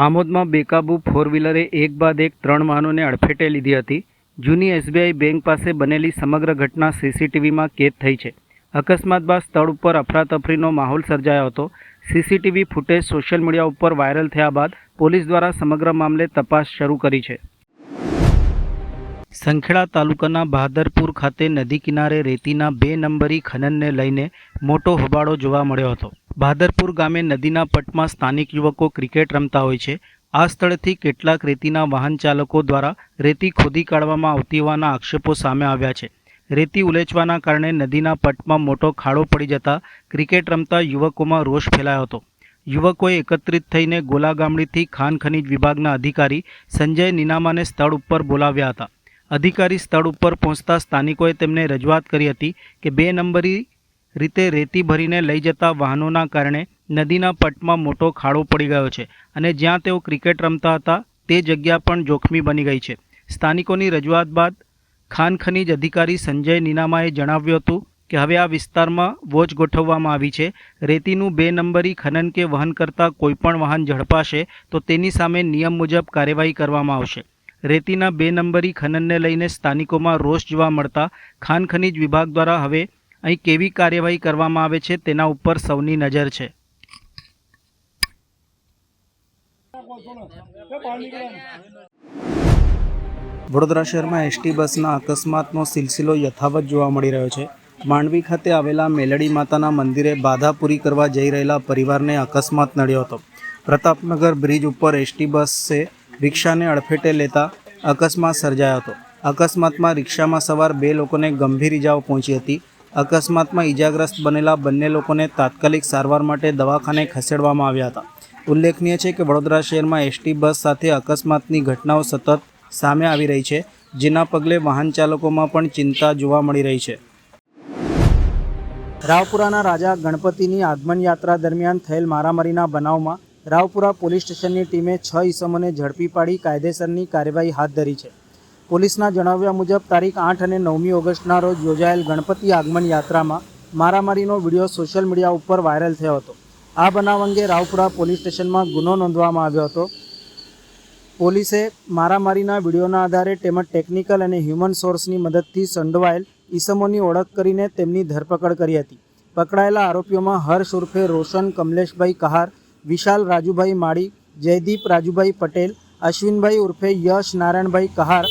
આમોદમાં બેકાબુ four વ્હીલરે એક બાદ એક 3 વાહનોને અડફેટે લીધી હતી। જૂની એસબીઆઈ બેંક પાસે બનેલી સમગ્ર ઘટના સીસીટીવીમાં કેદ થઈ છે। અકસ્માત બાદ સ્થળ ઉપર અફરાતફરીનો માહોલ સર્જાયો હતો। સીસીટીવી ફૂટેજ સોશિયલ મીડિયા ઉપર વાયરલ થયા બાદ પોલીસ દ્વારા સમગ્ર મામલે તપાસ શરૂ કરી છે। સંખેડા તાલુકાના બહાદરપુર ખાતે નદી કિનારે રેતીના 2 નંબરી ખનનને લઈને મોટો હોબાળો જોવા મળ્યો હતો। બહાદરપુર ગામે નદીના પટમાં સ્થાનિક યુવકો ક્રિકેટ રમતા હોય છે। આ સ્થળેથી કેટલાક રેતીના વાહન ચાલકો દ્વારા રેતી ખોદી કાઢવામાં આવતી હોવાના આક્ષેપો સામે આવ્યા છે। રેતી ઉલેચવાના કારણે નદીના પટમાં મોટો ખાડો પડી જતા ક્રિકેટ રમતા યુવકોમાં રોષ ફેલાયો હતો। યુવકોએ એકત્રિત થઈને ગોલા ગામડીથી ખાણ ખનીજ વિભાગના અધિકારી સંજય નીનામાને સ્થળ ઉપર બોલાવ્યા હતા। અધિકારી સ્થળ ઉપર પહોંચતા સ્થાનિકોએ તેમને રજૂઆત કરી હતી કે 2 નંબરી રીતે રેતી ભરીને લઈ જતા વાહનોના કારણે નદીના પટમાં મોટો ખાડો પડી ગયો છે અને જ્યાં તેઓ ક્રિકેટ રમતા હતા તે જગ્યા પણ જોખમી બની ગઈ છે। સ્થાનિકોની રજૂઆત બાદ ખાણ ખનીજ અધિકારી સંજય નીનામાએ જણાવ્યું હતું કે હવે આ વિસ્તારમાં વોચ ગોઠવવામાં આવી છે। રેતીનું 2 નંબરી ખનન કે વહન કરતા કોઈપણ વાહન ઝડપાશે તો તેની સામે નિયમ મુજબ કાર્યવાહી કરવામાં આવશે। રેતીના 2 નંબરી ખનનને લઈને સ્થાનિકોમાં રોષ જોવા મળતા ખાણ ખનીજ વિભાગ દ્વારા હવે અહીં કેવી કાર્યવાહી કરવામાં આવે છે તેના ઉપર સૌની નજર છે। વડોદરા શહેરમાં એસટી બસના અકસ્માતનો સિલસિલો યથાવત જોવા મળી રહ્યો છે। માંડવી ખાતે આવેલા મેલડી માતાના મંદિરે બાધા પૂરી કરવા જઈ રહેલા પરિવારને અકસ્માત નડ્યો હતો। પ્રતાપનગર બ્રિજ ઉપર એસટી બસે રિક્ષાને અડફેટે લેતા અકસ્માત સર્જાયો હતો। અકસ્માતમાં રિક્ષામાં સવાર 2 લોકોને ગંભીર ઇજાઓ પહોંચી હતી। અકસ્માતમાં ઇજાગ્રસ્ત બનેલા બંને લોકોને તાત્કાલિક સારવાર માટે દવાખાને ખસેડવામાં આવ્યા હતા। ઉલ્લેખનીય છે કે વડોદરા શહેરમાં એસટી બસ સાથે અકસ્માતની ઘટનાઓ સતત સામે આવી રહી છે, જેના પગલે વાહન ચાલકોમાં પણ ચિંતા જોવા મળી રહી છે। રાવપુરાના રાજા ગણપતિની આગમન યાત્રા દરમિયાન થયેલ મારામારીના બનાવમાં રાવપુરા પોલીસ સ્ટેશનની ટીમે 6 ઈસમોને ઝડપી પાડી કાયદેસરની કાર્યવાહી હાથ ધરી છે। પોલીસના જણાવ્યા મુજબ તારીખ 8 અને 9મી ઓગસ્ટના રોજ યોજાયેલ ગણપતિ આગમન યાત્રામાં મારામારીનો વિડીયો સોશિયલ મીડિયા ઉપર વાયરલ થયો હતો। આ બનાવ અંગે રાવપુરા પોલીસ સ્ટેશનમાં ગુનો નોંધવામાં આવ્યો હતો। પોલીસે મારામારીના વિડીયોના આધારે તેમજ ટેકનિકલ અને હ્યુમન સોર્સની મદદથી સંડોવાયેલ ઈસમોની ઓળખ કરીને તેમની ધરપકડ કરી હતી। પકડાયેલા આરોપીઓમાં હર્ષ ઉર્ફે રોશન કમલેશભાઈ કહાર, વિશાલ રાજુભાઈ માળી, જયદીપ રાજુભાઈ પટેલ, અશ્વિનભાઈ ઉર્ફે યશ નારાયણભાઈ કહાર,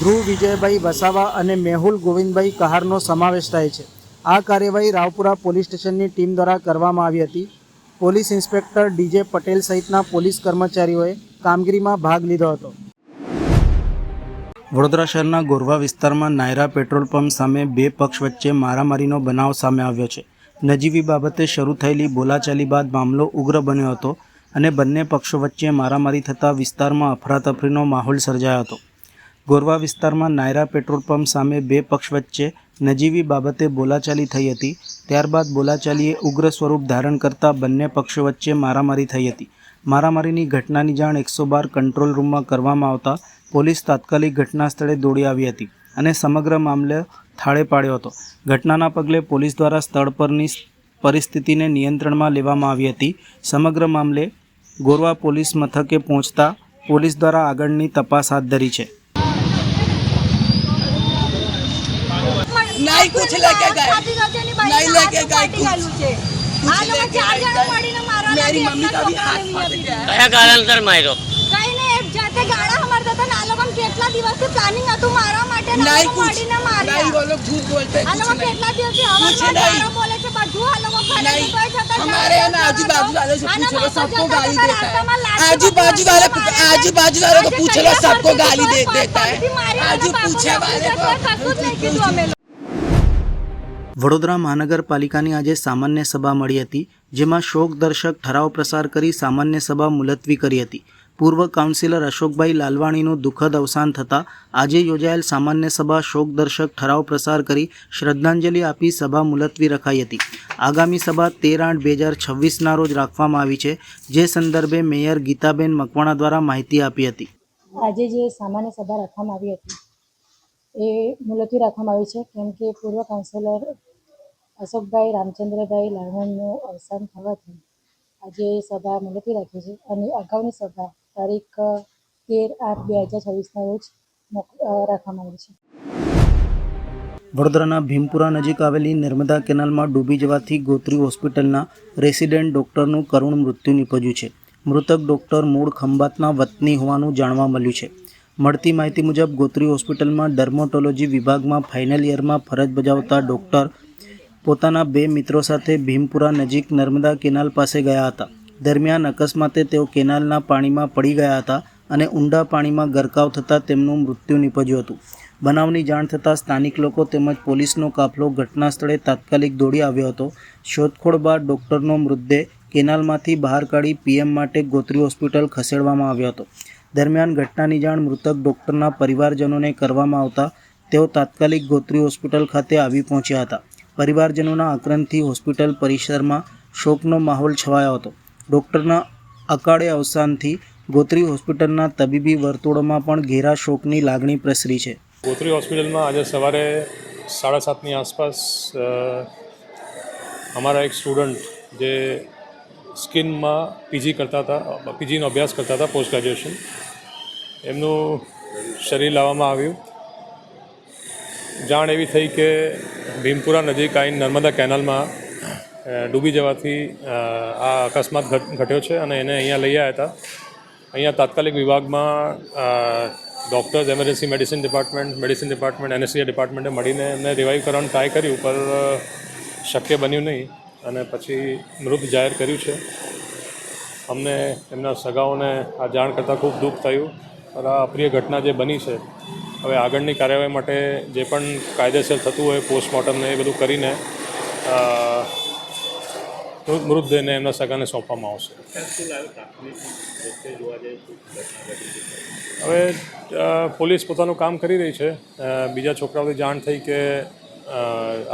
ધ્રુવ વિજયભાઈ વસાવા અને મેહુલ ગોવિંદભાઈ કહારનો સમાવેશ થાય છે। આ કાર્યવાહી રાવપુરા પોલીસ સ્ટેશનની ટીમ દ્વારા કરવામાં આવી હતી। પોલીસ ઇન્સ્પેક્ટર ડીજે પટેલ સહિતના પોલીસ કર્મચારીઓએ કામગીરીમાં ભાગ લીધો હતો। વડોદરા શહેરના ગોરવા વિસ્તારમાં નાયરા પેટ્રોલ પંપ સામે 2 પક્ષ વચ્ચે મારામારીનો બનાવ સામે આવ્યો છે। નજીવી બાબતે શરૂ થયેલી બોલાચાલી બાદ મામલો ઉગ્ર બન્યો હતો અને બંને પક્ષો વચ્ચે મારામારી થતાં વિસ્તારમાં અફરાતફરીનો માહોલ સર્જાયો હતો। ગોરવા વિસ્તારમાં નાયરા પેટ્રોલ પંપ સામે 2 પક્ષ વચ્ચે નજીવી બાબતે બોલાચાલી થઈ હતી। ત્યારબાદ બોલાચાલીએ ઉગ્ર સ્વરૂપ ધારણ કરતા બંને પક્ષો વચ્ચે મારામારી થઈ હતી। મારામારીની ઘટનાની જાણ 112 કંટ્રોલ રૂમમાં કરવામાં આવતા પોલીસ તાત્કાલિક ઘટના સ્થળે દોડી આવી હતી અને સમગ્ર મામલે થાળે પાડ્યો હતો। ઘટનાના પગલે પોલીસ દ્વારા સ્થળ પરની પરિસ્થિતિને નિયંત્રણમાં લેવામાં આવી હતી। સમગ્ર મામલે ગોરવા પોલીસ મથકે પહોંચતા પોલીસ દ્વારા આગળની તપાસ હાથ ધરી છે। नहीं कुछ लेके गए नहीं लेके गए मेरी मम्मी का भी हाथ फट गया। કયા કારણસર માર્યો? કઈ ને એક જાતે ગાડા હમારતા હતા આ લોકો કેટલા દિવસથી પ્લાનિંગ હતું મારવા માટે नहीं कुछ नहीं वो लोग झूठ बोलते આ લોકો કેટલા દિવસથી હવા બોલે છે બધું આ લોકો नहीं हमारे यहाँ ना आजू बाजू वाले से पूछ लो सबको गाली देता है। आजू बाजू वाले को पूछ लो सबको गाली देता है। आजू पूछे वाले को વડોદરા મહાનગરપાલિકાની આજે સામાન્ય સભા મળી હતી, જેમાં શોકદર્શક ઠરાવ પ્રસાર કરી સામાન્ય સભા મુલતવી કરી હતી। પૂર્વ કાઉન્સિલર અશોકભાઈ લાલવાણીનું દુઃખદ અવસાન થતાં આજે યોજાયેલ સામાન્ય સભા શોકદર્શક ઠરાવ પ્રસાર કરી શ્રદ્ધાંજલિ આપી સભા મુલતવી રખાઈ હતી। આગામી સભા 13/8/2026ના રોજ રાખવામાં આવી છે, જે સંદર્ભે મેયર ગીતાબેન મકવાણા દ્વારા માહિતી આપી હતી। આજે જે સામાન્ય સભા રાખવામાં આવી હતી એ મુલતવી રાખવામાં આવી છે, કેમ કે પૂર્વ કાઉન્સિલર અશોકભાઈ રામચંદ્રભાઈ લાવણનું અવસાન થવાથી આજે સભા મુલતવી રાખી છે અને અગાઉની સભા તારીખ 13/8/2026ના રોજ રાખવામાં આવી છે. વડોદરાના ભીમપુરા નજીક આવેલી નર્મદા કેનાલમાં ડૂબી જવાથી ગોત્રી હોસ્પિટલના રેસિડેન્ટ ડૉક્ટરનું કરુણ મૃત્યુ નિપજ્યું છે. મૃતક ડૉક્ટર મૂળ ખંભાતના વતની હોવાનું જાણવા મળ્યું છે. મળતી માહિતી મુજબ ગોત્રી હોસ્પિટલમાં ડર્મેટોલોજી વિભાગમાં ફાઇનલ યરમાં ફરજ બજાવતા ડૉક્ટર પોતાના 2 મિત્રો સાથે ભીમપુરા નજીક નર્મદા કેનાલ પાસે ગયા હતા. દરમિયાન અકસ્માતે તેઓ કેનાલના પાણીમાં પડી ગયા હતા અને ઊંડા પાણીમાં ગરકાવ થતાં તેમનું મૃત્યુ નિપજ્યું હતું. બનાવની જાણ થતાં સ્થાનિક લોકો તેમજ પોલીસનો કાફલો ઘટના સ્થળે તાત્કાલિક દોડી આવ્યો હતો. શોધખોળ બાદ ડૉક્ટરનો મૃતદેહ કેનાલમાંથી બહાર કાઢી પીએમ માટે ગોત્રી હોસ્પિટલ ખસેડવામાં આવ્યો હતો. દરમિયાન ઘટનાની જાણ મૃતક ડૉક્ટરના પરિવારજનોને કરવામાં આવતા તેઓ તાત્કાલિક ગોત્રી હોસ્પિટલ ખાતે આવી પહોંચ્યા હતા. પરિવારજનોના આક્રંદથી હોસ્પિટલ પરિસરમાં શોકનો માહોલ છવાયો હતો. ડૉક્ટરના અકાળે અવસાનથી ગોત્રી હોસ્પિટલના તબીબી વર્તુળોમાં પણ ઘેરા શોકની લાગણી પ્રસરી છે. ગોત્રી હોસ્પિટલમાં આજે સવારે 7:30ની આસપાસ અમારા એક સ્ટુડન્ટ જે સ્કિનમાં પીજીનો અભ્યાસ કરતા હતા, પોસ્ટ ગ્રેજ્યુએશન, એમનું શરીર લાવવામાં આવ્યું. જાણ એવી થઈ કે ભીમપુરા નજીક આવીને નર્મદા કેનાલમાં ડૂબી જવાથી આ અકસ્માત ઘટ્યો છે અને એને અહીંયા લઈ આવ્યા હતા. અહીંયા તાત્કાલિક વિભાગમાં doctors, emergency medicine department, anaesthesia ડિપાર્ટમેન્ટે મળીને એમને રિવાઈવ કરવાનું ટ્રાય કર્યું, પર શક્ય બન્યું નહીં અને પછી મૃત જાહેર કર્યું છે. અમને એમના સગાઓને આ જાણ કરતાં ખૂબ દુઃખ થયું. પર આ અપ્રિય ઘટના જે બની છે, હવે આગળની કાર્યવાહી માટે જે પણ કાયદેસર થતું હોય પોસ્ટમોર્ટમને એ બધું કરીને મૃતદેહને એમના સગાને સોંપવામાં આવશે. હવે પોલીસ પોતાનું કામ કરી રહી છે. બીજા છોકરાઓથી જાણ થઈ કે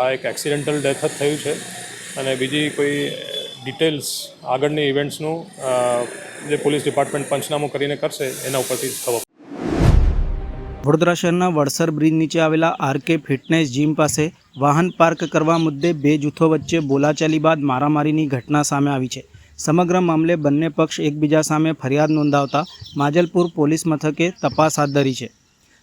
આ એક એક્સિડેન્ટલ ડેથ જ થયું છે અને બીજી કોઈ ડિટેલ્સ આગળની ઇવેન્ટ્સનું જે પોલીસ ડિપાર્ટમેન્ટ પંચનામું કરીને કરશે એના ઉપરથી ખબર. વડોદરા શહેરના વડસર બ્રિજ નીચે આવેલા આરકે ફિટનેસ જીમ પાસે વાહન પાર્ક કરવા મુદ્દે 2 જૂથો વચ્ચે બોલાચાલી બાદ મારામારીની ઘટના સામે આવી છે. સમગ્ર મામલે બંને પક્ષ એકબીજા સામે ફરિયાદ નોંધાવતા માજલપુર પોલીસ મથકે તપાસ હાથ ધરી છે.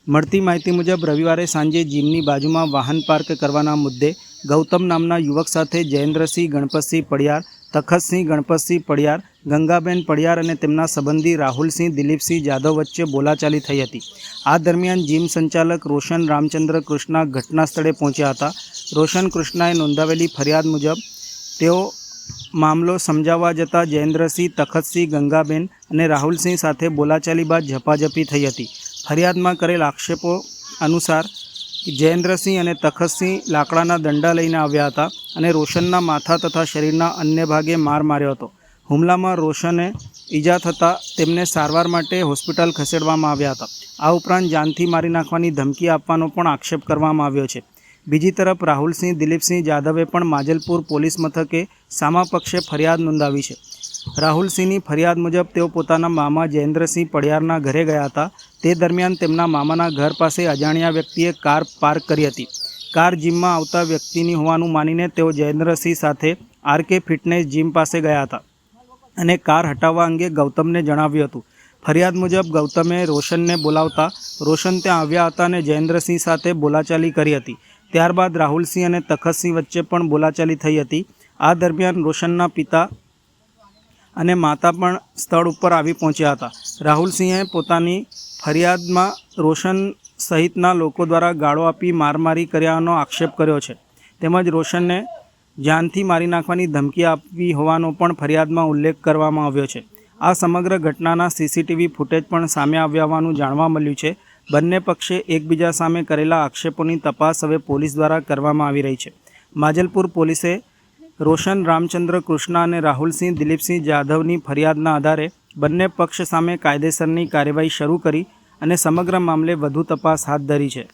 મળતી માહિતી મુજબ રવિવારે સાંજે જીમની બાજુમાં વાહન પાર્ક કરવાના મુદ્દે ગૌતમ નામના યુવક સાથે જયેન્દ્રસિંહ ગણપતસિંહ પડિયાર, તખતસિંહ ગણપતસિંહ પડિયાર, ગંગાબેન પડિયાર અને તેમના સંબંધી રાહુલસિંહ દિલીપસિંહ જાદવ વચ્ચે બોલાચાલી થઈ હતી. આ દરમિયાન જીમ સંચાલક રોશન રામચંદ્ર કૃષ્ણા ઘટના સ્થળે પહોંચ્યા હતા. રોશન કૃષ્ણાએ નોંધાવેલી ફરિયાદ મુજબ તેઓ મામલો સમજાવવા જતાં જયેન્દ્રસિંહ, તખતસિંહ, ગંગાબેન અને રાહુલસિંહ સાથે બોલાચાલી બાદ ઝપાઝપી થઈ હતી. ફરિયાદમાં કરેલ આક્ષેપો અનુસાર જયેન્દ્રસિંહ અને તખતસિંહ લાકડાના દંડા લઈને આવ્યા હતા અને રોશનના માથા તથા શરીરના અન્ય ભાગે માર માર્યો હતો. હુમલામાં રોશને ઈજા થતાં તેમને સારવાર માટે હોસ્પિટલ ખસેડવામાં આવ્યા હતા. આ ઉપરાંત જાનથી મારી નાખવાની ધમકી આપવાનો પણ આક્ષેપ કરવામાં આવ્યો છે. બીજી તરફ રાહુલસિંહ, દિલીપસિંહ જાદવે પણ માજલપુર પોલીસ મથકે સામા પક્ષે ફરિયાદ નોંધાવી છે. રાહુલસિંહની ફરિયાદ મુજબ તેઓ પોતાના મામા જયેન્દ્રસિંહ પડિયારના ઘરે ગયા હતા. તે દરમિયાન તેમના મામાના ઘર પાસે અજાણ્યા વ્યક્તિએ કાર પાર્ક કરી હતી. કાર જીમમાં આવતા વ્યક્તિની હોવાનું માનીને તેઓ જયેન્દ્રસિંહ સાથે આરકે ફિટનેસ જીમ પાસે ગયા હતા અને કાર હટાવવા અંગે ગૌતમને જણાવ્યું હતું. ફરિયાદ મુજબ ગૌતમે રોશનને બોલાવતા રોશન ત્યાં આવ્યા હતા અને જયેન્દ્રસિંહ સાથે બોલાચાલી કરી હતી. ત્યારબાદ રાહુલસિંહ અને તખતસિંહ વચ્ચે પણ બોલાચાલી થઈ હતી. આ દરમિયાન રોશનના પિતા અને માતા પણ સ્થળ ઉપર આવી પહોંચ્યા હતા. રાહુલસિંહે પોતાની ફરિયાદમાં રોશન સહિતના લોકો દ્વારા ગાળો આપી મારમારી કર્યાનો આક્ષેપ કર્યો છે. તેમજ રોશનને જાનથી મારી નાખવાની ધમકી આપવી હોવાનો પણ ફરિયાદમાં ઉલ્લેખ કરવામાં આવ્યો છે. આ સમગ્ર ઘટનાના સીસીટીવી ફૂટેજ પણ સામે આવ્યા હોવાનું જાણવા મળ્યું છે. બંને પક્ષે એકબીજા સામે કરેલા આક્ષેપોની તપાસ હવે પોલીસ દ્વારા કરવામાં આવી રહી છે. માજલપુર પોલીસે રોશન રામચંદ્ર કૃષ્ણા અને રાહુલસિંહ દિલીપસિંહ જાદવની ફરિયાદના આધારે બંને પક્ષ સામે કાયદેસરની કાર્યવાહી શરૂ કરી અને સમગ્ર મામલે વધુ તપાસ હાથ ધરી છે.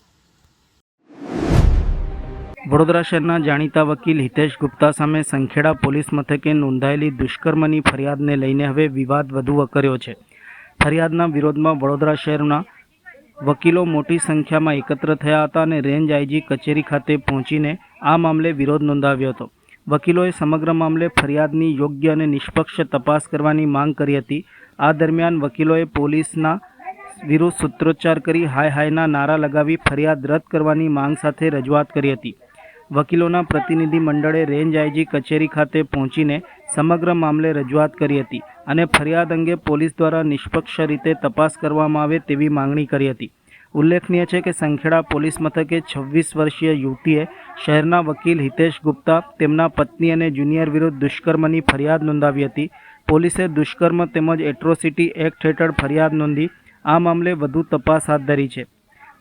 વડોદરા શહેરના જાણીતા વકીલ હિતેશ ગુપ્તા સામે સંખેડા પોલીસ મથકે નોંધાયેલી દુષ્કર્મની ફરિયાદને લઈને હવે વિવાદ વધુ વકર્યો છે. ફરિયાદના વિરોધમાં વડોદરા શહેરના વકીલો મોટી સંખ્યામાં એકત્ર થયા હતા અને રેન્જ આઈજી કચેરી ખાતે પહોંચીને આ મામલે વિરોધ નોંધાવ્યો હતો. વકીલોએ સમગ્ર મામલે ફરિયાદની યોગ્ય અને નિષ્પક્ષ તપાસ કરવાની માંગ કરી હતી. આ દરમિયાન વકીલોએ પોલીસના વિરુદ્ધ સૂત્રોચ્ચાર કરી હાય હાયના નારા લગાવી ફરિયાદ રદ કરવાની માંગ સાથે રજૂઆત કરી હતી. વકીલોના પ્રતિનિધિ મંડળે રેન્જ આઈજી કચેરી ખાતે પહોંચીને સમગ્ર મામલે રજૂઆત કરી હતી અને ફરિયાદ અંગે પોલીસ દ્વારા નિષ્પક્ષ રીતે તપાસ કરવામાં આવે તેવી માંગણી કરી હતી. ઉલ્લેખનીય છે કે સંખેડા પોલીસ મથકે 26 વર્ષીય યુવતીએ શહેરના વકીલ હિતેશ ગુપ્તા, તેમના પત્ની અને જુનિયર વિરુદ્ધ દુષ્કર્મની ફરિયાદ નોંધાવી હતી. પોલીસે દુષ્કર્મ તેમજ એટ્રોસિટી એક્ટ હેઠળ ફરિયાદ નોંધી આ મામલે વધુ તપાસ હાથ ધરી છે.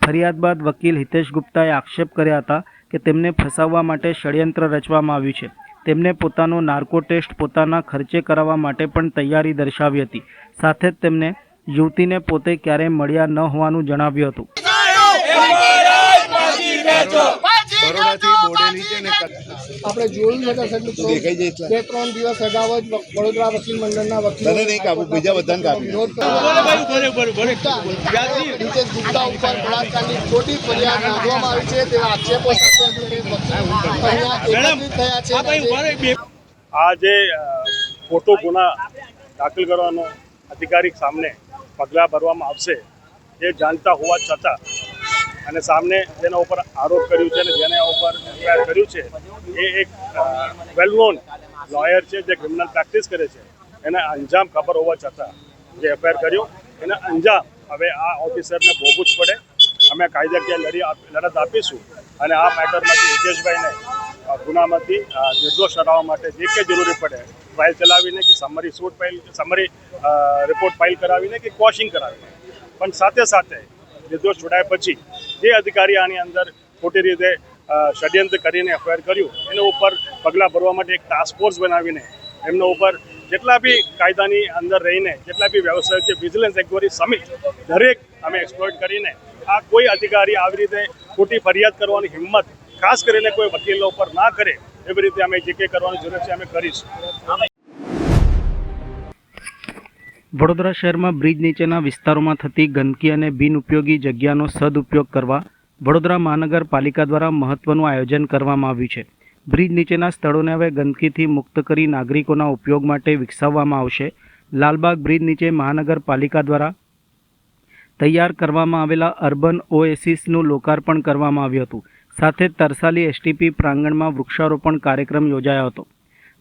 ફરિયાદ બાદ વકીલ હિતેશ ગુપ્તાએ આક્ષેપ કર્યા હતા કે તેમને ફસાવવા માટે ષડયંત્ર રચવામાં આવ્યું છે. તેમને પોતાનો નાર્કો ટેસ્ટ પોતાના ખર્ચે કરાવવા માટે પણ તૈયારી દર્શાવી હતી. સાથે જ તેમને યુવતીને પોતે ક્યારેય મળ્યા ન હોવાનું જણાવ્યું હતું. બરોડાથી બોડેલી છે ને આપણે જોયું છે દર્શક મિત્રો, 2-3 દિવસ અગાઉ જ વડોદરા વકીલ મંડળના વકીલો નહીં કાપું, બીજા બધાને કાપી હિતેશ ગુપ્તા ઉપર બળાત્કારની ખોટી ફરિયાદ નોંધવામાં આવી છે તેવા આક્ષેપો થયા છે. આ જે ખોટો ગુના દાખલ કરવાનો અધિકારી સામે પગલાં ભરવામાં આવશે એ જાણતા હોવા છતાં અને સામને જેના ઉપર આરોપ કર્યું છે અને જેના ઉપર એફઆઈઆર કર્યું છે એ એક વેલ નોન લોયર છે જે ક્રિમિનલ પ્રેક્ટિસ કરે છે. એને અંજામ ખબર હોવા છતાં જે એફઆઈઆર કર્યું એના અંજામ હવે આ ઓફિસરને ભોગવવું જ પડે. અમે કાયદાકીય લડત આપીશું અને આ મેટરમાંથી હિતેશભાઈને ગુનામાંથી નિર્દોષ ઠરાવવા માટે જે કંઈ જરૂરી પડે ટ્રાયલ ચલાવીને કે સમરી રિપોર્ટ ફાઇલ કરાવીને કે ક્વોશિંગ કરાવીને, પણ સાથે સાથે નિર્દોષ છોડાયા પછી જે અધિકારી આની અંદર ખોટી રીતે ષડયંત્ર કરીને એફઆઈઆર કર્યું એના ઉપર પગલાં ભરવા માટે એક ટાસ્ક ફોર્સ બનાવીને એમના ઉપર જેટલા બી કાયદાની અંદર રહીને જેટલા બી વ્યવસાય છે વિજિલન્સ ઇન્ક્વાયરી સમિટ દરેક અમે એક્સપ્લોઇટ કરીને આ કોઈ અધિકારી આવી રીતે ખોટી ફરિયાદ કરવાની હિંમત ખાસ કરીને કોઈ વકીલો ઉપર ના કરે એવી રીતે અમે જે કંઈ કરવાની જરૂર છે અમે કરીશું. વડોદરા શહેરમાં બ્રિજ નીચેના વિસ્તારોમાં થતી ગંદકી અને બિનઉપયોગી જગ્યાનો સદુપયોગ કરવા વડોદરા મહાનગરપાલિકા દ્વારા મહત્વનું આયોજન કરવામાં આવ્યું છે. બ્રિજ નીચેના સ્થળોને હવે ગંદકીથી મુક્ત કરી નાગરિકોના ઉપયોગ માટે વિકસાવવામાં આવશે. લાલબાગ બ્રિજ નીચે મહાનગરપાલિકા દ્વારા તૈયાર કરવામાં આવેલા અર્બન ઓએસિસનું લોકાર્પણ કરવામાં આવ્યું હતું. સાથે તરસાલી એસટીપી પ્રાંગણમાં વૃક્ષારોપણ કાર્યક્રમ યોજાયો હતો.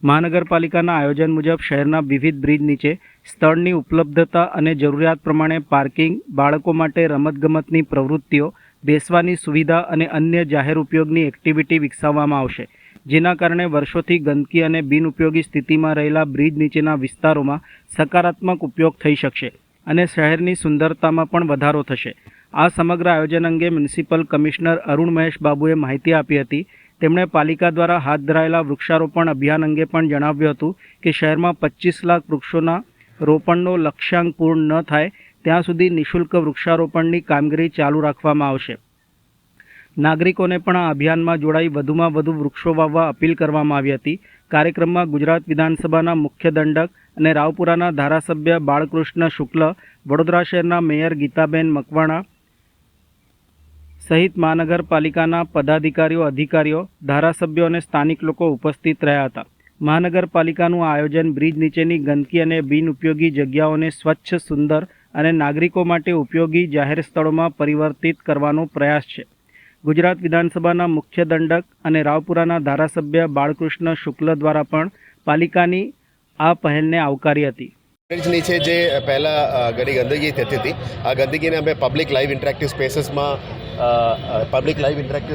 મહાનગરપાલિકાના આયોજન મુજબ શહેરના વિવિધ બ્રિજ નીચે સ્થળની ઉપલબ્ધતા અને જરૂરિયાત પ્રમાણે પાર્કિંગ, બાળકો માટે રમતગમતની પ્રવૃત્તિઓ, બેસવાની સુવિધા અને અન્ય જાહેર ઉપયોગની એક્ટિવિટી વિકસાવવામાં આવશે. જેના કારણે વર્ષોથી ગંદકી અને બિનઉપયોગી સ્થિતિમાં રહેલા બ્રિજ નીચેના વિસ્તારોમાં સકારાત્મક ઉપયોગ થઈ શકશે અને શહેરની સુંદરતામાં પણ વધારો થશે. આ સમગ્ર આયોજન અંગે મ્યુનિસિપલ કમિશનર અરુણ મહેશ બાબુએ માહિતી આપી હતી. તેમણે પાલિકા દ્વારા હાથ ધરાયેલા વૃક્ષારોપણ અભિયાન અંગે પણ જણાવ્યું હતું કે શહેરમાં 25 લાખ વૃક્ષોના રોપણનો લક્ષ્યાંક પૂર્ણ ન થાય ત્યાં સુધી નિઃશુલ્ક વૃક્ષારોપણની કામગીરી ચાલુ રાખવામાં આવશે. નાગરિકોને પણ આ અભિયાનમાં જોડાઈ વધુમાં વધુ વૃક્ષો વાવવા અપીલ કરવામાં આવી હતી. કાર્યક્રમમાં ગુજરાત વિધાનસભાના મુખ્ય દંડક અને રાવપુરાના ધારાસભ્ય બાળકૃષ્ણ શુક્લ, વડોદરા શહેરના મેયર ગીતાબેન મકવાણા સહિત મહાનગરપાલિકાના પદાધિકારીઓ, અધિકારીઓ, ધારાસભ્યો અને સ્થાનિક લોકો ઉપસ્થિત રહ્યા હતા. મહાનગરપાલિકાનું આ આયોજન બ્રિજ નીચેની ગંદકી અને બિનઉપયોગી જગ્યાઓને સ્વચ્છ, સુંદર અને નાગરિકો માટે ઉપયોગી જાહેર સ્થળોમાં પરિવર્તિત કરવાનો પ્રયાસ છે. ગુજરાત વિધાનસભાના મુખ્ય દંડક અને રાવપુરાના ધારાસભ્ય બાળકૃષ્ણ શુક્લ દ્વારા પણ પાલિકાની આ પહેલને આવકારી હતી. બ્રિજ નીચે જે પહેલાં ઘણી ગંદકી થતી હતી, આ ગંદકીને અમે પબ્લિક લાઈવ ઇન્ટરેક્ટિવ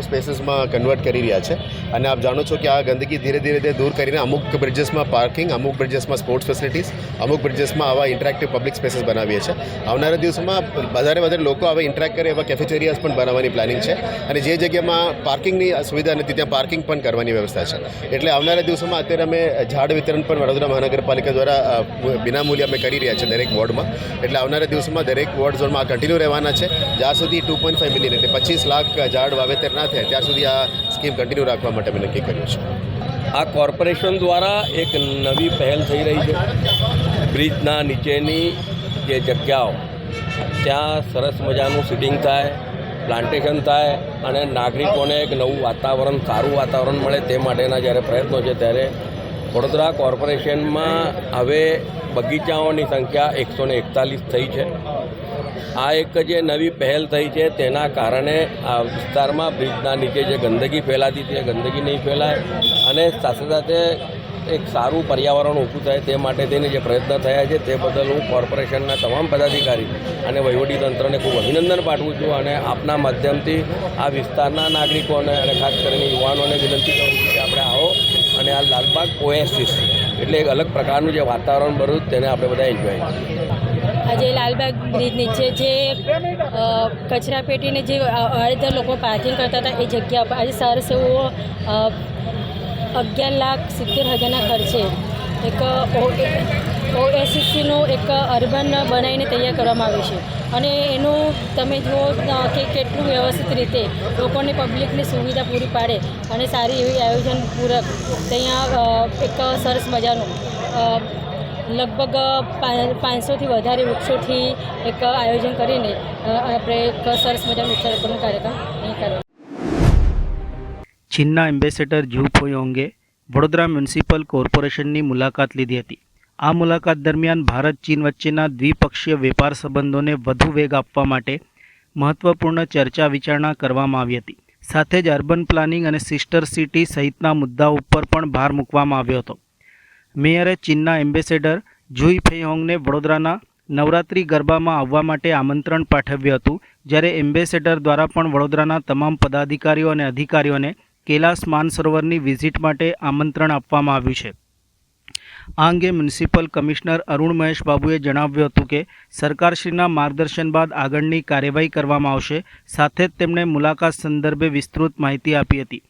સ્પેસીસમાં કન્વર્ટ કરી રહ્યા છે. અને આપ જાણો છો કે આ ગંદકી ધીરે ધીરે દૂર કરીને અમુક બ્રિજેસમાં પાર્કિંગ, અમુક બ્રિજેસમાં સ્પોર્ટ્સ ફેસિલિટીઝ, અમુક બ્રિજેસમાં આવા ઇન્ટરેક્ટિવ પબ્લિક સ્પેસીસ બનાવીએ છીએ. આવનારા દિવસોમાં વધારે લોકો હવે ઇન્ટરેક્ટ કરે એવા કેફેટેરિયાસ પણ બનાવવાની પ્લાનિંગ છે. અને જે જગ્યામાં પાર્કિંગની સુવિધા નથી ત્યાં પાર્કિંગ પણ કરવાની વ્યવસ્થા છે. એટલે આવનારા દિવસોમાં અત્યારે અમે ઝાડ વિતરણ પણ વડોદરા મહાનગરપાલિકા દ્વારા વિનામૂલ્યે અમે કરી રહ્યા છે દરેક વોર્ડમાં. એટલે આવનારા દિવસોમાં દરેક વોર્ડ ઝોનમાં આ કન્ટિન્યુ રહેવાના છે. જ્યાં સુધી 2.5 મિલિયન એટલે 25 લાખ ઝાડ વાવેતર ના થાય ત્યાં સુધી આ સ્કીમ કન્ટિન્યુ રાખવા માટે અમે નક્કી કર્યું છે. આ કોર્પોરેશન દ્વારા એક નવી પહેલ થઈ રહી છે. બ્રિજના નીચેની જે જગ્યાઓ ત્યાં સરસ મજાનું સીટિંગ થાય, પ્લાન્ટેશન થાય અને નાગરિકોને એક નવું વાતાવરણ, સારું વાતાવરણ મળે તે માટેના જ્યારે પ્રયત્નો છે ત્યારે વડોદરા કોર્પોરેશનમાં હવે બગીચાઓની સંખ્યા 141 થઈ છે. આ એક જે નવી પહેલ થઈ છે તેના કારણે આ વિસ્તારમાં બ્રિજના નીચે જે ગંદકી ફેલાતી હતી એ ગંદકી નહીં ફેલાય અને સાથે સાથે એક સારું પર્યાવરણ ઊભું થાય તે માટે થઈને જે પ્રયત્ન થયા છે તે બદલ હું કોર્પોરેશનના તમામ પદાધિકારી અને વહીવટીતંત્રને ખૂબ અભિનંદન પાઠવું છું અને આપના માધ્યમથી આ વિસ્તારના નાગરિકોને અને ખાસ કરીને યુવાનોને વિનંતી કરું છું કે આપણે આવો અને આ લાલબાગ ઓએસિસ એટલે એક અલગ પ્રકારનું જે વાતાવરણ બન્યું તેને આપણે બધા એન્જોય કરીએ. આજે લાલબાગ બ્રિજ નીચે જે કચરા પેટીને જે અડધા લોકો પાર્કિંગ કરતા હતા એ જગ્યા પર આજે સરસ એવો 11,70,000ના ખર્ચે એક ઓએસસીનું એક અર્બન બનાવીને તૈયાર કરવામાં આવ્યું છે અને એનું તમે જુઓ કે કેટલું વ્યવસ્થિત રીતે લોકોને પબ્લિકની સુવિધા પૂરી પાડે અને સારી એવી આયોજન પૂરક ત્યાં એક સરસ મજાનું લગભગ 500થી વધારે વૃક્ષોથી એક આયોજન કરીને આપણે એક સરસ મજાનું વૃક્ષારોપણનો કાર્યક્રમ અહીં કર્યો. ચીનના એમ્બેસેડર ઝુ ફોયોંગે વડોદરા મ્યુનિસિપલ કોર્પોરેશનની મુલાકાત લીધી હતી. આ મુલાકાત દરમિયાન ભારત ચીન વચ્ચેના દ્વિપક્ષીય વેપાર સંબંધોને વધુ વેગ આપવા માટે મહત્વપૂર્ણ ચર્ચા વિચારણા કરવામાં આવી હતી. સાથે જ અર્બન પ્લાનિંગ અને સિસ્ટર સિટી સહિતના મુદ્દાઓ ઉપર પણ ભાર મૂકવામાં આવ્યો હતો. મેયરે ચીનના એમ્બેસેડર ઝુઈ ફેયોંગને વડોદરાના નવરાત્રિ ગરબામાં આવવા માટે આમંત્રણ પાઠવ્યું હતું, જ્યારે એમ્બેસેડર દ્વારા પણ વડોદરાના તમામ પદાધિકારીઓ અને અધિકારીઓને કૈલાસ માનસરોવરની વિઝિટ માટે આમંત્રણ આપવામાં આવ્યું છે. આ અંગે મ્યુનિસિપલ કમિશનર અરુણ મહેશ બાબુએ જણાવ્યું હતું કે સરકારશ્રીના માર્ગદર્શન બાદ આગળની કાર્યવાહી કરવામાં આવશે. સાથે જ તેમણે મુલાકાત સંદર્ભે વિસ્તૃત માહિતી આપી હતી.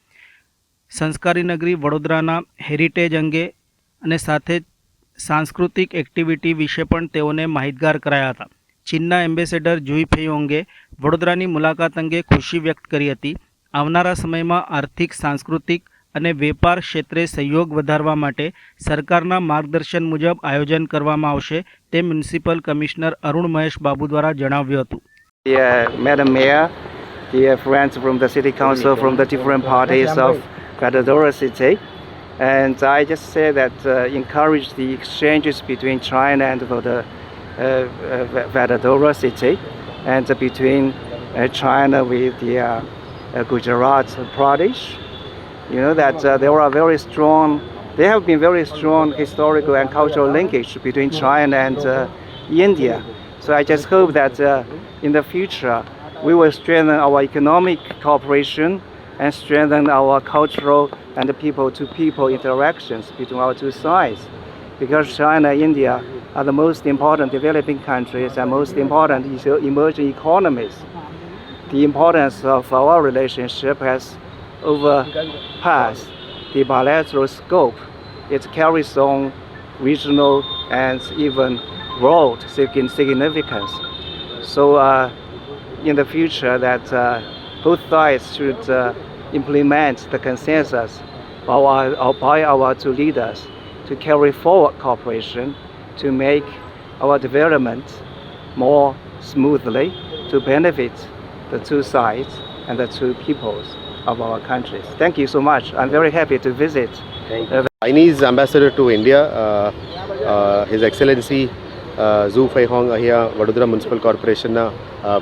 સંસ્કારી નગરી વડોદરાના હેરિટેજ અંગે અને સાથે જ સાંસ્કૃતિક એક્ટિવિટી વિશે પણ તેઓને માહિતગાર કરાયા હતા. ચીનના એમ્બેસેડર ઝુઈ ફેયોંગે વડોદરાની મુલાકાત અંગે ખુશી વ્યક્ત કરી હતી. આવનારા સમયમાં આર્થિક, સાંસ્કૃતિક અને વેપાર ક્ષેત્રે સહયોગ વધારવા માટે સરકારના માર્ગદર્શન મુજબ આયોજન કરવામાં આવશે તેમ મ્યુનિસિપલ કમિશનર અરુણ મહેશ બાબુ દ્વારા જણાવ્યું હતું. Madam Mayor, dear friends from the City Council, from the different parties of Vadodara City, and I just say that encourage the exchanges between China and Vadodara City, and between China with the Gujarat Pradesh. You know that there have been very strong historical and cultural linkage between China and India. So I just hope that in the future we will strengthen our economic cooperation and strengthen our cultural and people-to-people interactions between our two sides. Because China and India are the most important developing countries and most important emerging economies. The importance of our relationship has overpassed the bilateral scope. It carries on regional and even world significance. So in the future that both sides should implement the consensus by our two leaders to carry forward cooperation to make our development more smoothly to benefit the two sides and the two peoples of our countries. Thank you so much. I'm very happy to visit. Chinese ambassador to India, His Excellency Zhu Feihong અહીંયા Vadodara municipal કોર્પોરેશનના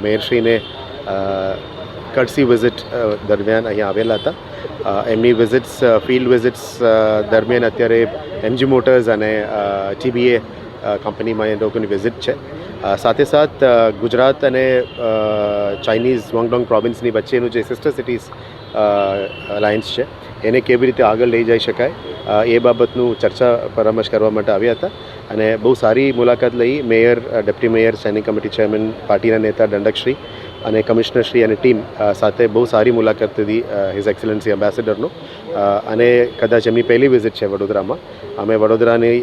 મેયરશ્રીને courtesy visit દરમિયાન અહીંયા આવેલા હતા. એમની visits field visits દરમિયાન અત્યારે MG motors અને TBA કંપનીમાં એ લોકોની વિઝિટ છે. સાથે સાથ ગુજરાત અને ચાઇનીઝ વોંગડોંગ પ્રોવિન્સની વચ્ચેનું જે સિસ્ટર સિટીઝ અલાયન્સ છે એને કેવી રીતે આગળ લઈ જઈ શકાય એ બાબતનું ચર્ચા પરામર્શ કરવા માટે આવ્યા હતા અને બહુ સારી મુલાકાત લઈ. Mayor, deputy mayor, standing committee chairman, પાર્ટીના નેતા દંડકશ્રી અને કમિશનરશ્રી અને ટીમ સાથે બહુ સારી મુલાકાત લીધી હિઝ એક્સેલન્સી એમ્બેસેડરનો. અને કદાચ એમની પહેલી વિઝિટ છે વડોદરામાં. અમે વડોદરાની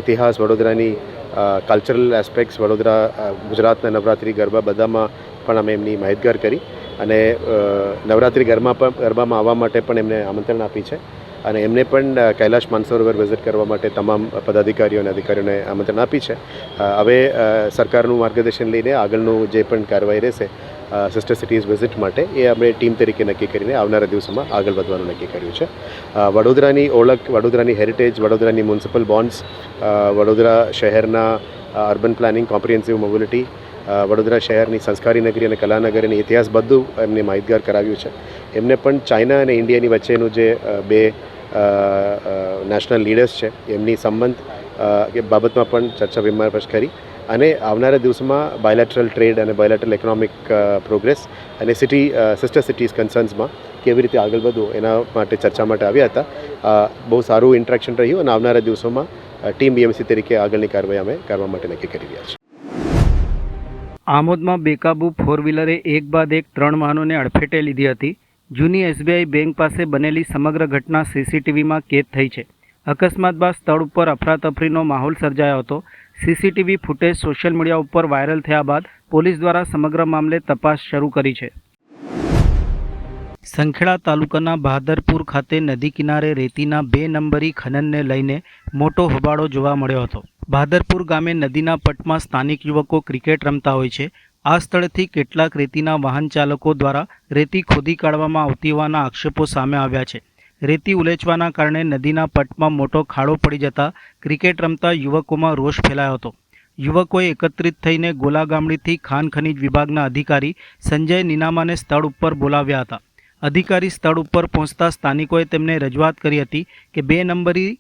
ઇતિહાસ, વડોદરાની કલ્ચરલ એસ્પેક્ટ્સ, વડોદરા ગુજરાતના નવરાત્રિ ગરબા બધામાં પણ અમે એમની માહિતગાર કરી અને નવરાત્રિ ગરબામાં આવવા માટે પણ એમને આમંત્રણ આપી છે. અને એમને પણ કૈલાશ માનસરોવર વિઝિટ કરવા માટે તમામ પદાધિકારીઓ અને અધિકારીઓને આમંત્રણ આપી છે. હવે સરકારનું માર્ગદર્શન લઈને આગળનું જે પણ કાર્યવાહી રહેશે સિસ્ટર સિટીઝ વિઝિટ માટે એ આપણે ટીમ તરીકે નક્કી કરીને આવનારા દિવસોમાં આગળ વધવાનું નક્કી કર્યું છે. વડોદરાની ઓળખ, વડોદરાની હેરિટેજ, વડોદરાની મ્યુનિસિપલ બોન્ડ્સ, વડોદરા શહેરના urban planning, comprehensive mobility, Vadodara શહેરની સંસ્કારી નગરી અને કલાનગર અને ઇતિહાસ બધું એમને માહિતગાર કરાવ્યું છે. એમને પણ ચાઇના અને ઇન્ડિયાની વચ્ચેનું જે બે નેશનલ લીડર્સ છે એમની સંબંધ એ બાબતમાં પણ ચર્ચા વિમર્શ કરી અને આવનારા દિવસોમાં બાયલેટરલ ટ્રેડ અને બાયલેટરલ ઇકોનોમિક પ્રોગ્રેસ અને સિસ્ટર સિટીઝ કન્સર્ન્સમાં કેવી રીતે આગળ વધવું એના માટે ચર્ચા માટે આવ્યા હતા. બહુ સારું ઇન્ટરેક્શન રહ્યું અને આવનારા દિવસોમાં ટીમ બીએમસી તરીકે આગળની કાર્યવાહી અમે કરવા માટે નક્કી કરી રહ્યા છીએ. આમોદમાં બેકાબુ ફોર વ્હીલરે એક બાદ એક 3 વાહનોને અડફેટે લીધી હતી. જૂની એસબીઆઈ બેંક પાસે બનેલી સમગ્ર ઘટના સીસીટીવીમાં કેદ થઈ છે. અકસ્માત બાદ સ્થળ ઉપર અફરાતફરીનો માહોલ સર્જાયો હતો. સીસીટીવી ફૂટેજ સોશિયલ મીડિયા ઉપર વાયરલ થયા બાદ પોલીસ દ્વારા સમગ્ર મામલે તપાસ શરૂ કરી છે. સંખેડા તાલુકાના બહાદરપુર ખાતે નદી કિનારે રેતીના 2 નંબરી ખનનને લઈને મોટો હોબાળો જોવા મળ્યો હતો. બહાદરપુર ગામે નદીના પટમાં સ્થાનિક યુવકો ક્રિકેટ રમતા હોય છે. આ સ્થળેથી કેટલાક રેતીના વાહન ચાલકો દ્વારા રેતી ખોદી કાઢવામાં આવતી હોવાના આક્ષેપો સામે આવ્યા છે. રેતી ઉલેચવાના કારણે નદીના પટમાં મોટો ખાડો પડી જતા ક્રિકેટ રમતા યુવકોમાં રોષ ફેલાયો હતો. યુવકોએ એકત્રિત થઈને ગોલાગામડીથી ખાણ ખનીજ વિભાગના અધિકારી સંજય નીનામાને સ્થળ ઉપર બોલાવ્યા હતા. અધિકારી સ્થળ ઉપર પહોંચતા સ્થાનિકોએ તેમને રજૂઆત કરી હતી કે 2 નંબરી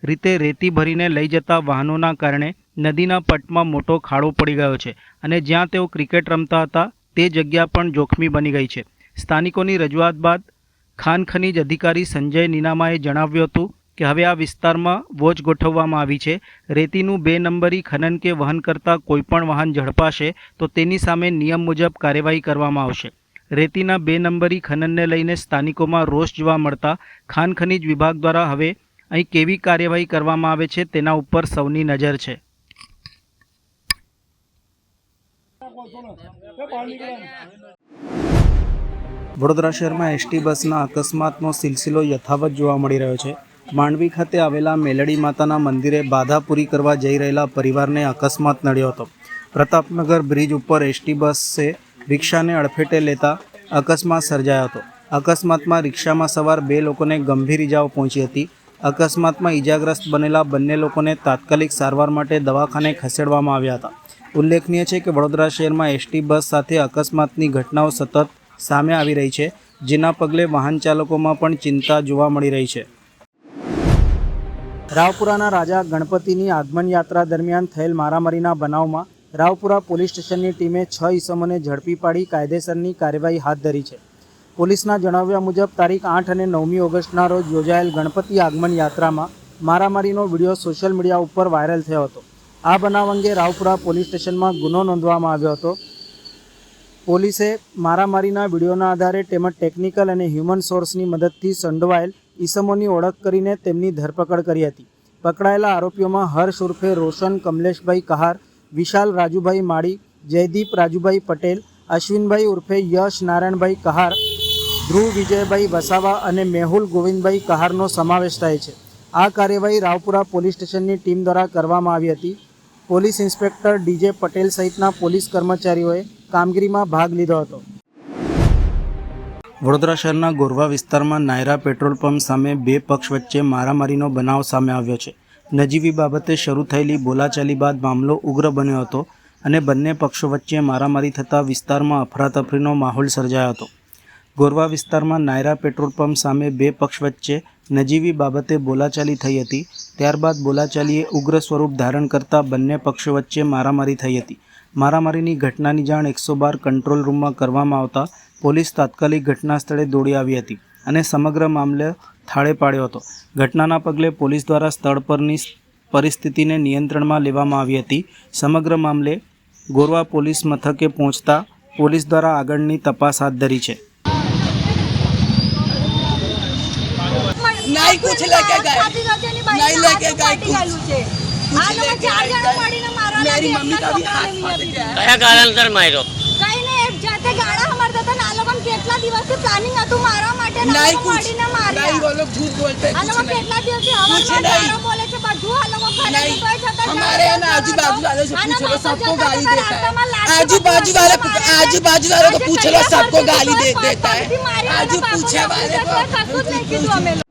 રીતે રેતી ભરીને લઈ જતા વાહનોના કારણે નદીના પટમાં મોટો ખાડો પડી ગયો છે અને જ્યાં તેઓ ક્રિકેટ રમતા હતા તે જગ્યા પણ જોખમી બની ગઈ છે. સ્થાનિકોની રજૂઆત બાદ ખાણ ખનીજ અધિકારી સંજય નીનામાએ જણાવ્યું હતું કે હવે આ વિસ્તારમાં વોચ ગોઠવવામાં આવી છે. રેતીનું 2 નંબરી ખનન કે વહન કરતા કોઈપણ વાહન ઝડપાશે તો તેની સામે નિયમ મુજબ કાર્યવાહી કરવામાં આવશે. રેતીના 2 નંબરી ખનનને લઈને સ્થાનિકોમાં રોષ જોવા મળતા ખાણ ખનીજ વિભાગ દ્વારા હવે અહીં કેવી કાર્યવાહી કરવામાં આવે છે તેના ઉપર સૌની નજર છે. વડોદરા શહેરમાં એસટી બસના અકસ્માતનો સિલસિલો યથાવત જોવા મળી રહ્યો છે. માંડવી ખાતે આવેલા મેલડી માતાના મંદિરે બાધા પૂરી કરવા જઈ રહેલા પરિવારને અકસ્માત નડ્યો હતો. પ્રતાપનગર બ્રિજ ઉપર એસટી બસે રિક્ષાને અડફેટે લેતા અકસ્માત સર્જાયો હતો. અકસ્માતમાં રિક્ષામાં સવાર 2 લોકોને ગંભીર ઇજાઓ પહોંચી હતી. અકસ્માતમાં ઇજાગ્રસ્ત બનેલા બંને લોકોને તાત્કાલિક સારવાર માટે દવાખાને ખસેડવામાં આવ્યા હતા. ઉલ્લેખનીય છે કે વડોદરા શહેરમાં એસટી બસ સાથે અકસ્માતની ઘટનાઓ સતત સામે આવી રહી છે, જેના પગલે વાહન ચાલકોમાં પણ ચિંતા જોવા મળી રહી છે. રાવપુરાના રાજા ગણપતિની આગમન યાત્રા દરમિયાન થયેલ મારામારીના બનાવમાં રાવપુરા પોલીસ સ્ટેશનની ટીમે 6 ઈસમોને ઝડપી પાડી કાયદેસરની કાર્યવાહી હાથ ધરી છે. પોલીસના જણાવ્યા મુજબ તારીખ 8 અને 9મી ઓગસ્ટના રોજ યોજાયેલ ગણપતિ આગમન યાત્રામાં મારામારીનો વિડીયો સોશિયલ મીડિયા ઉપર વાયરલ થયો હતો. આ બનાવ અંગે રાવપુરા પોલીસ સ્ટેશનમાં ગુનો નોંધવામાં આવ્યો હતો. પોલીસે મારામારીના વિડીયોના આધારે તેમજ ટેકનિકલ અને હ્યુમન સોર્સની મદદથી સંડોવાયેલ ઈસમોની ઓળખ કરીને તેમની ધરપકડ કરી હતી. પકડાયેલા આરોપીઓમાં હર્ષ ઉર્ફે રોશન કમલેશભાઈ કહાર, વિશાલ રાજુભાઈ માળી, જયદીપ રાજુભાઈ પટેલ, અશ્વિનભાઈ ઉર્ફે યશ નારાયણભાઈ કહાર, ધ્રુવ વિજયભાઈ વસાવા અને મેહુલ ગોવિંદભાઈ કહારનો સમાવેશ થાય છે. આ કાર્યવાહી રાવપુરા પોલીસ સ્ટેશનની ટીમ દ્વારા કરવામાં આવી હતી. પોલીસ ઇન્સ્પેક્ટર ડીજે પટેલ સહિતના પોલીસ કર્મચારીઓએ કામગીરીમાં ભાગ લીધો હતો. વડોદરા શહેરના ગોરવા વિસ્તારમાં નાયરા પેટ્રોલ પંપ સામે 2 પક્ષ વચ્ચે મારામારીનો બનાવ સામે આવ્યો છે. નજીવી બાબતે શરૂ થયેલી બોલાચાલી બાદ મામલો ઉગ્ર બન્યો હતો અને બંને પક્ષો વચ્ચે મારામારી થતાં વિસ્તારમાં અફરાતફરીનો માહોલ સર્જાયો હતો. ગોરવા વિસ્તારમાં નાયરા પેટ્રોલ પંપ સામે 2 પક્ષ વચ્ચે નજીવી બાબતે બોલાચાલી થઈ હતી. ત્યારબાદ બોલાચાલીએ ઉગ્ર સ્વરૂપ ધારણ કરતાં બંને પક્ષો વચ્ચે મારામારી થઈ હતી. મારામારીની ઘટનાની જાણ 112 કંટ્રોલ રૂમમાં કરવામાં આવતા પોલીસ તાત્કાલિક ઘટના સ્થળે દોડી આવી હતી અને સમગ્ર મામલે થાળે પાડ્યો હતો. ઘટનાના પગલે પોલીસ દ્વારા સ્થળ પરની પરિસ્થિતિને નિયંત્રણમાં લેવામાં આવી હતી. સમગ્ર મામલે ગોરવા પોલીસ મથકે પહોંચતા પોલીસ દ્વારા આગળની તપાસ હાથ ધરી છે. नहीं कुछ लेके गए, नहीं लेके गए कुछ। मेरी मम्मी का भी हाथ फट गया। કયા કારણસર માર્યો? કઈ નહીં, જાતે ગાડા અમાર હતા ને આ લોકો કેટલા દિવસથી પ્લાનિંગ હતું મારવા માટે ને नहीं આ લોકો कुछ મળીને માર્યા नहीं वो लोग झूठ बोलते हैं આ લોકો कुछ नहीं કેટલા દિવસથી હવારમાં नहीं। ગાળો બોલે છે બધું આ લોકો કરે છે नहीं તોય છતાં हमारे यहाँ ना आजू बाजू वाले से આના पूछ लो બાપા सबको જતા गाली જતા देता રાસ્તામાં है લાઠી आजू बाजू वाले आजू बाजू वालों को पूछ लो सबको गाली देता है आजू पूछे वाले को કશું જ નહીં કીધું અમે લોકો।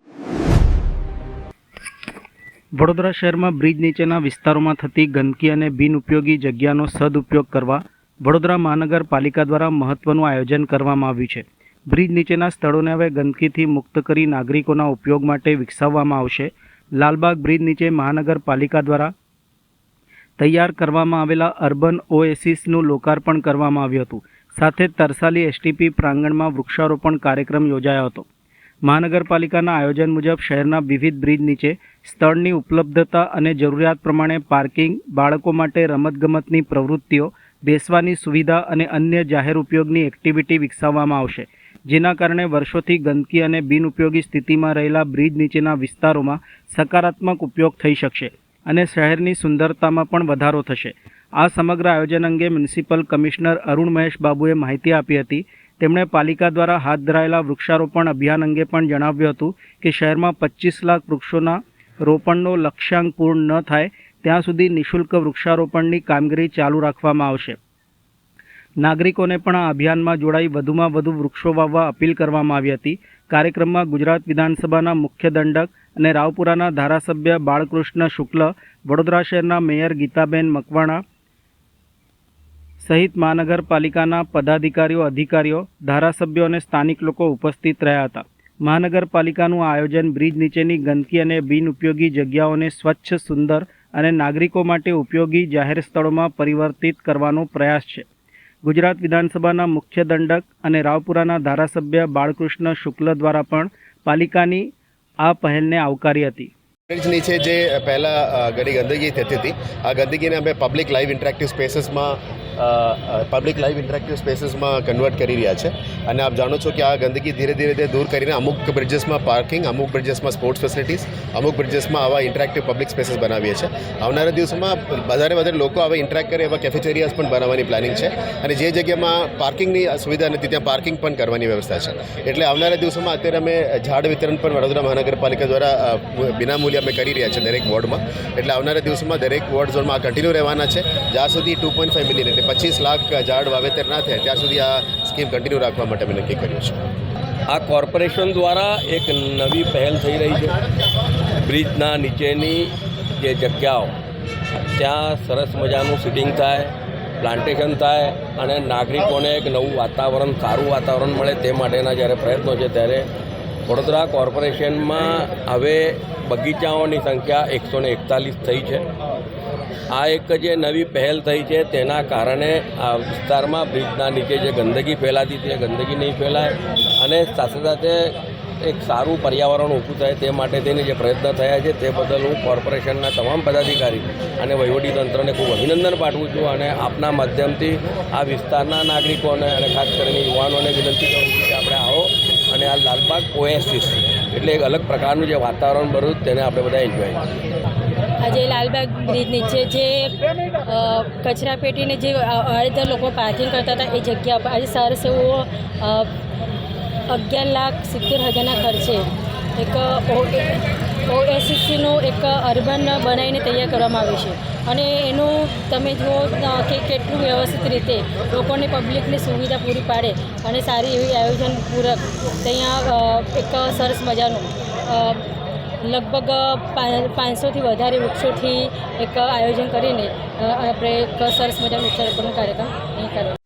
વડોદરા શહેરમાં બ્રિજ નીચેના વિસ્તારોમાં થતી ગંદકી અને બિનઉપયોગી જગ્યાનો સદઉપયોગ કરવા વડોદરા મહાનગરપાલિકા દ્વારા મહત્વનું આયોજન કરવામાં આવ્યું છે. બ્રિજ નીચેના સ્થળોને હવે ગંદકીથી મુક્ત કરી નાગરિકોના ઉપયોગ માટે વિકસાવવામાં આવશે. લાલબાગ બ્રિજ નીચે મહાનગરપાલિકા દ્વારા તૈયાર કરવામાં આવેલા અર્બન ઓએસિસનું લોકાર્પણ કરવામાં આવ્યું હતું. સાથે તરસાલી એસટીપી પ્રાંગણમાં વૃક્ષારોપણ કાર્યક્રમ યોજાયો હતો. મહાનગરપાલિકાના આયોજન મુજબ શહેરના વિવિધ બ્રિજ નીચે સ્થળની ઉપલબ્ધતા અને જરૂરિયાત પ્રમાણે પાર્કિંગ, બાળકો માટે રમતગમતની પ્રવૃત્તિઓ, બેસવાની સુવિધા અને અન્ય જાહેર ઉપયોગની એક્ટિવિટી વિકસાવવામાં આવશે, જેના કારણે વર્ષોથી ગંદકી અને બિનઉપયોગી સ્થિતિમાં રહેલા બ્રિજ નીચેના વિસ્તારોમાં સકારાત્મક ઉપયોગ થઈ શકશે અને શહેરની સુંદરતામાં પણ વધારો થશે. આ સમગ્ર આયોજન અંગે મ્યુનિસિપલ કમિશનર અરુણ મહેશ બાબુએ માહિતી આપી હતી. તેમણે પાલિકા દ્વારા હાથ ધરાયેલા વૃક્ષારોપણ અભિયાન અંગે પણ જણાવ્યું હતું કે શહેરમાં 25 લાખ વૃક્ષોના રોપણનો લક્ષ્યાંક પૂર્ણ ન થાય ત્યાં સુધી નિઃશુલ્ક વૃક્ષારોપણની કામગીરી ચાલુ રાખવામાં આવશે. નાગરિકોને પણ આ અભિયાનમાં જોડાઈ વધુમાં વધુ વૃક્ષો વાવવા અપીલ કરવામાં આવી હતી. કાર્યક્રમમાં ગુજરાત વિધાનસભાના મુખ્ય દંડક અને રાવપુરાના ધારાસભ્ય બાળકૃષ્ણ શુક્લ, વડોદરા શહેરના મેયર ગીતાબેન મકવાણા સહિત મહાનગરપાલિકાના પદાધિકારીઓ, અધિકારીઓ, ધારાસભ્યો અને સ્થાનિક લોકો ઉપસ્થિત રહ્યા હતા. મહાનગરપાલિકાનું આ આયોજન બ્રિજ નીચેની ગંદકી અને બિનઉપયોગી જગ્યાઓને સ્વચ્છ, સુંદર અને નાગરિકો માટે ઉપયોગી જાહેર સ્થળોમાં પરિવર્તિત કરવાનો પ્રયાસ છે. ગુજરાત વિધાનસભાના મુખ્ય દંડક અને રાવપુરાના ધારાસભ્ય બાળકૃષ્ણ શુક્લ દ્વારા પણ પાલિકાની આ પહેલને આવકારી હતી. બ્રિજ નીચે જે પહેલાં ઘણી ગંદકી થતી હતી, આ ગંદકીને અમે પબ્લિક લાઈવ ઇન્ટરેક્ટિવ સ્પેસીસમાં કન્વર્ટ કરી રહ્યા છે. અને આપ જાણો છો કે આ ગંદકી ધીરે ધીરે દૂર કરીને અમુક બ્રિજેસમાં પાર્કિંગ, અમુક બ્રિજેસમાં સ્પોર્ટ્સ ફેસિલિટીઝ, અમુક બ્રિજેસમાં આવા ઇન્ટરેક્ટિવ પબ્લિક સ્પેસીસ બનાવીએ છીએ. આવનારા દિવસોમાં વધારે લોકો હવે ઇન્ટરેક્ટ કરે એવા કેફેટેરિયાઝ પણ બનાવવાની પ્લાનિંગ છે. અને જે જગ્યામાં પાર્કિંગની સુવિધા નથી ત્યાં પાર્કિંગ પણ કરવાની વ્યવસ્થા છે. એટલે આવનારા દિવસોમાં અત્યારે અમે ઝાડ વિતરણ પણ વડોદરા મહાનગરપાલિકા દ્વારા વિનામૂલ્યે અમે કરી રહ્યા છે દરેક વોર્ડમાં. એટલે આવનારા દિવસોમાં દરેક વોર્ડ ઝોનમાં આ કન્ટિન્યુ રહેવાના છે. જ્યાં સુધી 2.5 મિલિયન એટલે 25 લાખ ઝાડ વાવેતર ના થાય ત્યાં સુધી આ સ્કીમ કન્ટિન્યુ રાખવા માટે અમે નક્કી કર્યું છે. આ કોર્પોરેશન દ્વારા એક નવી પહેલ થઈ રહી છે. બ્રિજના નીચેની જે જગ્યાઓ ત્યાં સરસ મજાનું સિટિંગ થાય, પ્લાન્ટેશન થાય અને નાગરિકોને એક નવું વાતાવરણ, સારું વાતાવરણ મળે તે માટેના જ્યારે પ્રયત્નો છે ત્યારે વડોદરા કોર્પોરેશનમાં હવે બગીચાઓની સંખ્યા 141 થઈ છે. આ એક જે નવી પહેલ થઈ છે તેના કારણે આ વિસ્તારમાં બ્રિજના નીચે જે ગંદકી ફેલાતી હતી એ ગંદકી નહીં ફેલાય અને સાથે સાથે એક સારું પર્યાવરણ ઊભું થાય તે માટે તેની જે પ્રયત્ન થયા છે તે બદલ હું કોર્પોરેશનના તમામ પદાધિકારી અને વહીવટીતંત્રને ખૂબ અભિનંદન પાઠવું છું. અને આપના માધ્યમથી આ વિસ્તારના નાગરિકોને અને ખાસ કરીને યુવાનોને વિનંતી કરું છું કે આપણે આવો અને આ લાલબાગ ઓએસિસ એટલે એક અલગ પ્રકારનું જે વાતાવરણ બન્યું તેને આપણે બધા એન્જોય કરીએ. આજે લાલબાગ બ્રિજ નીચે જે કચરાપેટીને જે અડધા લોકો પાર્કિંગ કરતા હતા એ જગ્યા પર આજે સરસ એવો 11,70,000ના ખર્ચે એક ઓએસિસનું એક અર્બન બનાવીને તૈયાર કરવામાં આવ્યું છે. અને એનું તમે જુઓ કે કેટલું વ્યવસ્થિત રીતે લોકોને પબ્લિકની સુવિધા પૂરી પાડે અને સારી એવી આયોજન પૂરક ત્યાં એક સરસ મજાનું લગભગ 500થી વધારે વૃક્ષોથી એક આયોજન કરીને આપણે એક સરસ મજાનું વૃક્ષારોપણ કાર્યક્રમ અહીં કર્યો.